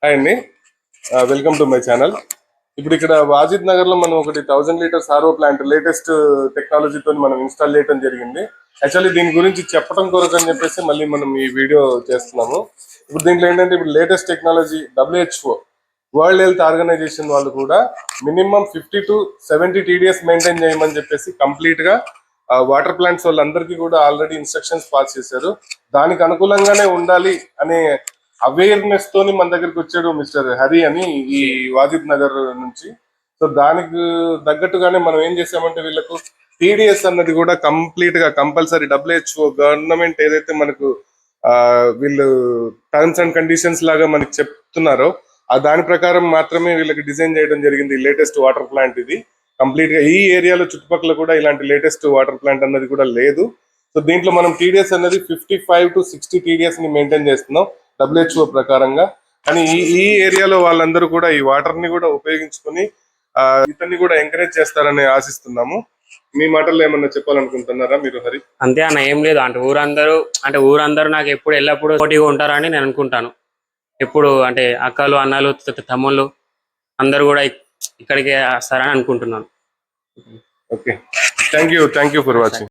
Hi అండి, welcome to my channel. ఇప్పుడు ఇక్కడ వాజిద్ నగర్ లో మనం ఒకటి 1000 లీటర్స్ ఆర్ఓ ప్లాంట్ లేటెస్ట్ టెక్నాలజీతో మనం ఇన్స్టాల్ చేయడం జరిగింది. యాక్చువల్లీ దీని గురించి చెప్పడం కొరకు అని చెప్పేసి మళ్ళీ మనం ఈ వీడియో చేస్తున్నాము. ఇప్పుడు దీంట్లో ఏంటంటే ఇప్పుడు latest technology WHO world health organisation వాళ్ళు కూడా మినిమం 50 to 70 TDS మెయింటైన్ చేయమని చెప్పేసి కంప్లీట్ గా వాటర్ ప్లాంట్స్ వాళ్ళందరికీ కూడా ఆల్రెడీ ఇన్స్ట్రక్షన్స్ పాస్ చేశారు. దానికి అనుకూలంగానే ఉండాలి అనే అవేర్నెస్ తోని మన దగ్గరికి వచ్చాడు మిస్టర్ హరి అని ఈ వాజిద్ నగర్ నుంచి. సో దానికి తగ్గట్టుగానే మనం ఏం చేసామంటే వీళ్ళకు TDS అన్నది కూడా కంప్లీట్ గా కంపల్సరీ WHO గవర్నమెంట్ ఏదైతే మనకు వీళ్ళు టర్మ్స్ అండ్ కండిషన్స్ లాగా మనకి చెప్తున్నారో దాని ప్రకారం మాత్రమే వీళ్ళకి డిజైన్ చేయడం జరిగింది. లేటెస్ట్ వాటర్ ప్లాంట్ ఇది కంప్లీట్ గా ఈ ఏరియాలో చుట్టుపక్కల కూడా ఇలాంటి లేటెస్ట్ వాటర్ ప్లాంట్ అన్నది కూడా లేదు. సో దీంట్లో మనం TDS అనేది 55 to 60 TDS ని మెయింటైన్ చేస్తున్నాం WHO ప్రకారంగా. కానీ ఈ ఏరియాలో వాళ్ళందరూ కూడా ఈ వాటర్ ని కూడా ఉపయోగించుకొని ఇతన్ని కూడా ఎంకరేజ్ చేస్తారని ఆశిస్తున్నాము. మీ మాటల్లో ఏమన్నా చెప్పాలనుకుంటున్నారా మీరు హరి? అంతే అన్న, ఏం లేదు. అంటే ఊరందరూ నాకు ఎప్పుడు ఎల్లప్పుడూ పోటీగా ఉంటారని నేను అనుకుంటాను. ఎప్పుడు అంటే అక్కలు అన్నలు తమ్ముళ్ళు అందరూ కూడా ఇక్కడికే వస్తారని అనుకుంటున్నాను. Okay, thank you for watching.